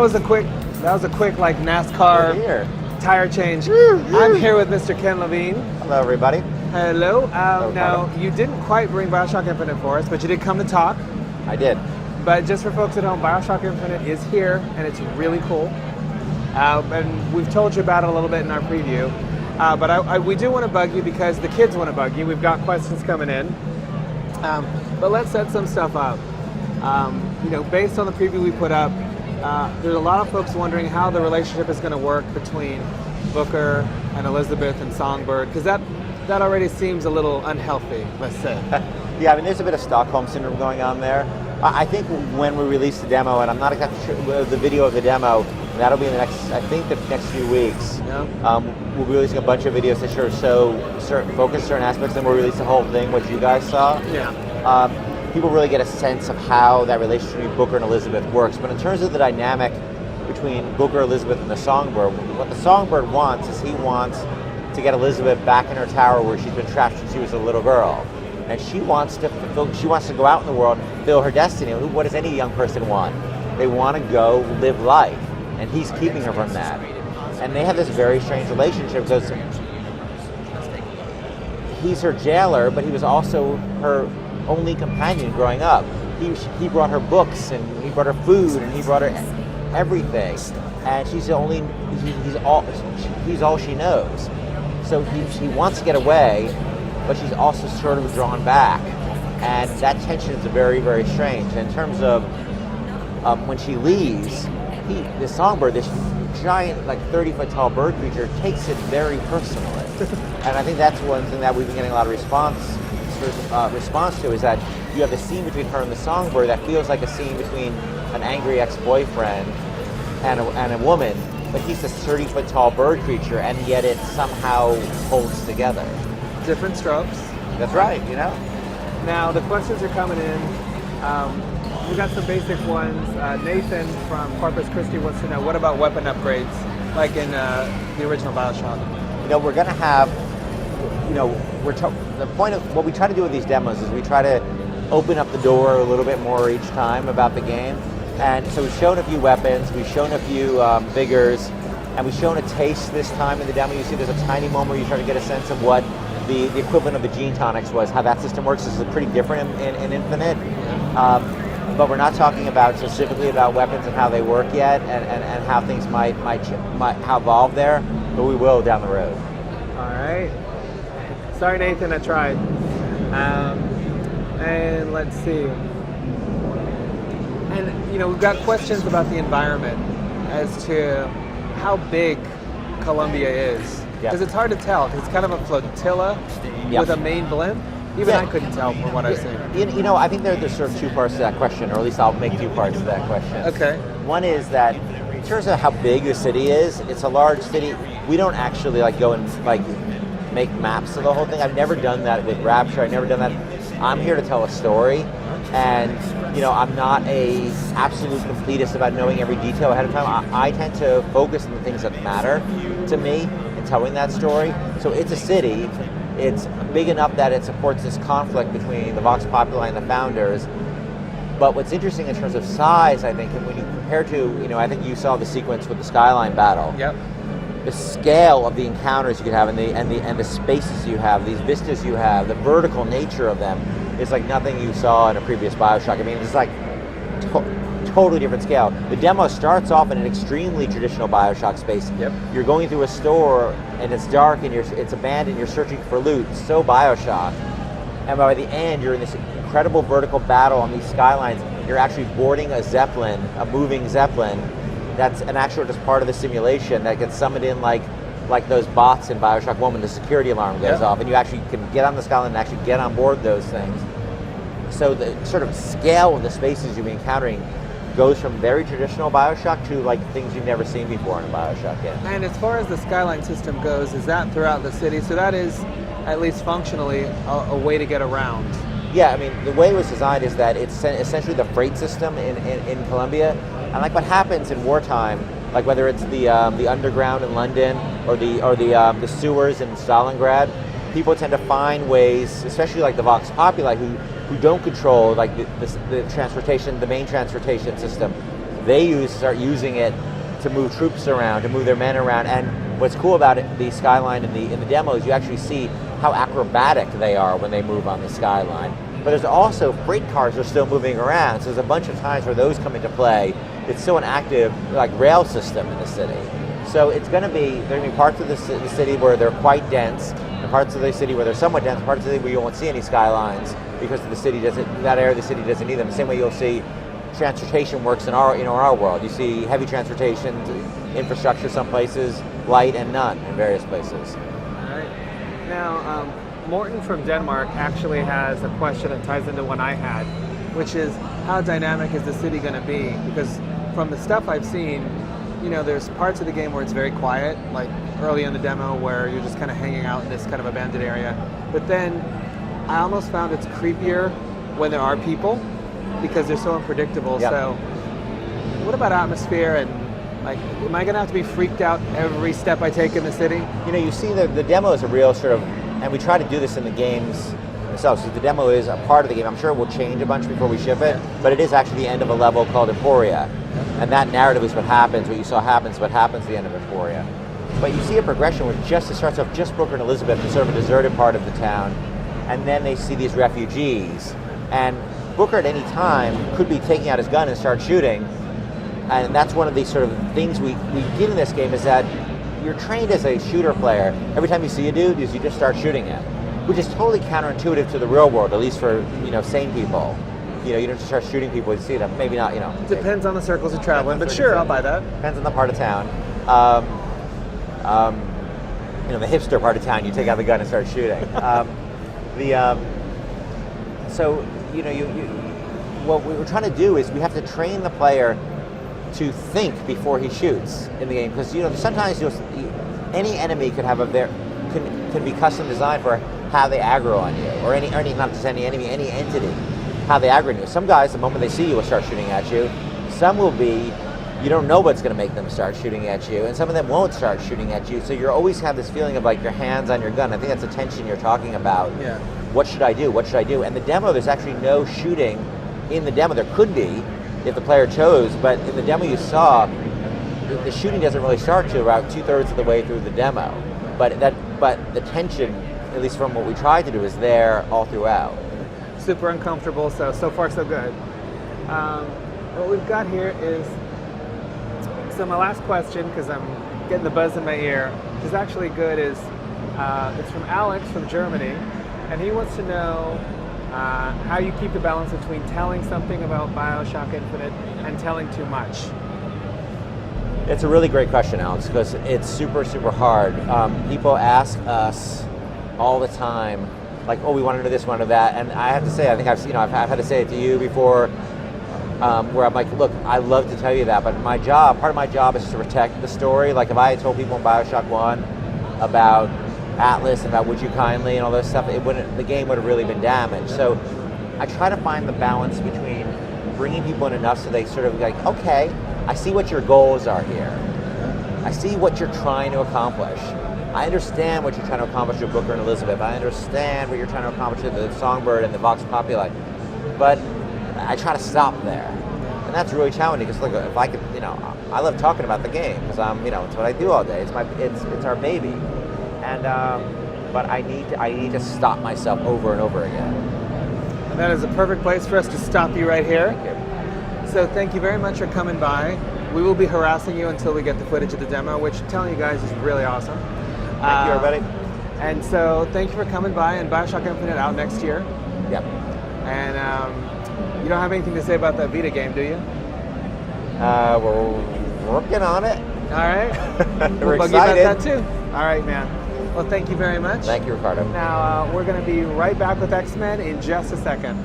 was a quick like NASCAR tire change. I'm here with Mr. Ken Levine. Hello, everybody. Hello. Hello, now, you didn't quite bring BioShock Infinite for us, but you did come to talk. I did. But just for folks at home, BioShock Infinite is here, and it's really cool. And we've told you about it a little bit in our preview. But we do want to bug you because the kids want to bug you. We've got questions coming in. But let's set some stuff up. Based on the preview we put up, there's a lot of folks wondering how the relationship is going to work between Booker and Elizabeth and Songbird, because that already seems a little unhealthy, let's say. Yeah, I mean, there's a bit of Stockholm syndrome going on there. I think when we release the demo, and I'm not exactly sure the video of the demo, and that'll be in the next few weeks. Yeah. We'll be releasing a bunch of videos that show certain aspects, and we'll release the whole thing, what you guys saw. Yeah. People really get a sense of how that relationship between Booker and Elizabeth works. But in terms of the dynamic between Booker, Elizabeth, and the Songbird, what the Songbird wants is he wants to get Elizabeth back in her tower where she's been trapped since she was a little girl. And she wants to go out in the world and fulfill her destiny. What does any young person want? They want to go live life. And he's keeping her from that. And they have this very strange relationship because he's her jailer, but he was also her only companion growing up. He brought her books, and he brought her food, and he brought her everything. And he's all she knows. So he wants to get away, but she's also sort of drawn back. And that tension is very, very strange. And in terms of when she leaves, the Songbird, this giant, like 30-foot tall bird creature, takes it very personally. And I think that's one thing that we've been getting a lot of response to, is that you have the scene between her and the Songbird that feels like a scene between an angry ex-boyfriend and a woman, but he's this 30-foot tall bird creature, and yet it somehow holds together. Different strokes. That's right, Now, the questions are coming in. We got some basic ones. Nathan from Corpus Christi wants to know, what about weapon upgrades, like in the original BioShock? We're going to have, the point of what we try to do with these demos is we try to open up the door a little bit more each time about the game. And so we've shown a few weapons, we've shown a few vigors, and we've shown a taste this time in the demo. You see there's a tiny moment where you try to get a sense of what the equivalent of the gene tonics was, how that system works. This is pretty different in Infinite. But we're not talking specifically about weapons and how they work yet, and how things might evolve there, but we will down the road. All right. Sorry, Nathan, I tried. And let's see. And we've got questions about the environment as to how big Columbia is, because it's hard to tell. It's kind of a flotilla with a main blimp. Even I couldn't tell from what I've seen. I think there's sort of two parts to that question, or at least I'll make two parts to that question. Okay. One is that in terms of how big the city is, it's a large city. We don't actually go and make maps of the whole thing. I've never done that with Rapture. I've never done that. I'm here to tell a story, and I'm not a absolute completist about knowing every detail ahead of time. I tend to focus on the things that matter to me in telling that story. So it's a city. It's big enough that it supports this conflict between the Vox Populi and the founders. But what's interesting in terms of size, I think, and when you compare to, I think you saw the sequence with the Skyline battle. Yep. The scale of the encounters you could have, and the spaces you have, these vistas you have, the vertical nature of them is like nothing you saw in a previous BioShock. I mean, it's like totally different scale. The demo starts off in an extremely traditional BioShock space. Yep. You're going through a store and it's dark and it's abandoned, you're searching for loot. So BioShock. And by the end, you're in this incredible vertical battle on these skylines. You're actually boarding a Zeppelin, a moving Zeppelin, that's an actual just part of the simulation that gets summoned in like those bots in BioShock 1 when the security alarm goes off, and you actually can get on the Skyline and actually get on board those things. So the sort of scale of the spaces you'll be encountering goes from very traditional BioShock to things you've never seen before in a BioShock game. And as far as the Skyline system goes, is that throughout the city? So that is, at least functionally, a way to get around. Yeah, I mean, the way it was designed is that it's essentially the freight system in Columbia. And what happens in wartime, whether it's the underground in London or the sewers in Stalingrad, people tend to find ways, especially the Vox Populi, who don't control the transportation, the main transportation system. they start using it to move troops around, to move their men around. And what's cool about it, the skyline in the demos, you actually see how acrobatic they are when they move on the skyline. But there's also freight cars are still moving around, so there's a bunch of times where those come into play. It's still an active rail system in the city. So it's going to be, there are going to be parts of the city where they're quite dense, and parts of the city where they're somewhat dense, parts of the city where you won't see any skylines because the city doesn't, that area of the city doesn't need them. The same way you'll see transportation works in our world. You see heavy transportation, infrastructure some places, light and none in various places. All right. Now, Morton from Denmark actually has a question that ties into one I had, which is how dynamic is the city going to be? Because from the stuff I've seen, there's parts of the game where it's very quiet, like early in the demo where you're just kind of hanging out in this kind of abandoned area. But then I almost found it's creepier when there are people because they're so unpredictable. Yep. So what about atmosphere and am I going to have to be freaked out every step I take in the city? You see the demo is a real sort of, and we try to do this in the games themselves. So the demo is a part of the game. I'm sure it will change a bunch before we ship it, but it is actually the end of a level called Emporia. And that narrative is what happens, what you saw happens, what happens at the end of Emporia. But you see a progression where it starts off just Booker and Elizabeth in sort of a deserted part of the town, and then they see these refugees. And Booker at any time could be taking out his gun and start shooting. And that's one of the sort of things we get in this game is that you're trained as a shooter player. Every time you see a dude, you just start shooting him, which is totally counterintuitive to the real world, at least for sane people. You don't just start shooting people when you see them. Maybe not. Depends on the circles you're traveling, but sure, I'll buy that. Depends on the part of town. The hipster part of town, you take out the gun and start shooting. What we're trying to do is we have to train the player to think before he shoots in the game, because sometimes any enemy could have can be custom designed for how they aggro on you, or not just any enemy, any entity, how they aggro on you. Some guys, the moment they see you, will start shooting at you. Some will be, you don't know what's going to make them start shooting at you, and some of them won't start shooting at you. So you always have this feeling of your hands on your gun. I think that's the tension you're talking about. Yeah. What should I do? What should I do? And the demo, there's actually no shooting in the demo. There could be if the player chose, but in the demo you saw, the shooting doesn't really start to about 2/3 of the way through the demo. But the tension, at least from what we tried to do, is there all throughout. Super uncomfortable, so far so good. What we've got here is, so my last question, because I'm getting the buzz in my ear, which is actually good, is it's from Alex from Germany, and he wants to know how you keep the balance between telling something about BioShock Infinite and telling too much. It's a really great question, Alex, because it's super, super hard. People ask us all the time, oh, we want to know this, we want to know that, and I have to say, I think I've had to say it to you before, where I'm like, look, I love to tell you that, but part of my job is to protect the story. Like if I had told people in BioShock 1 about Atlas and about Would You Kindly and all this stuff, the game would have really been damaged. So I try to find the balance between bringing people in enough so they sort of okay, I see what your goals are here. I see what you're trying to accomplish. I understand what you're trying to accomplish with Booker and Elizabeth. I understand what you're trying to accomplish with the Songbird and the Vox Populi. But I try to stop there. And that's really challenging because look, if I could, I love talking about the game because it's what I do all day. It's our baby. And but I need to stop myself over and over again. And that is a perfect place for us to stop you right here. Thank you. So thank you very much for coming by. We will be harassing you until we get the footage of the demo, which I'm telling you guys is really awesome. Thank you, everybody. And so thank you for coming by, and BioShock Infinite out next year. Yep. And you don't have anything to say about that Vita game, do you? We're working on it. All right. We're we'll bug you about excited. that too. All right, man. Well, thank you very much. Thank you, Ricardo. Now, we're going to be right back with X-Men in just a second.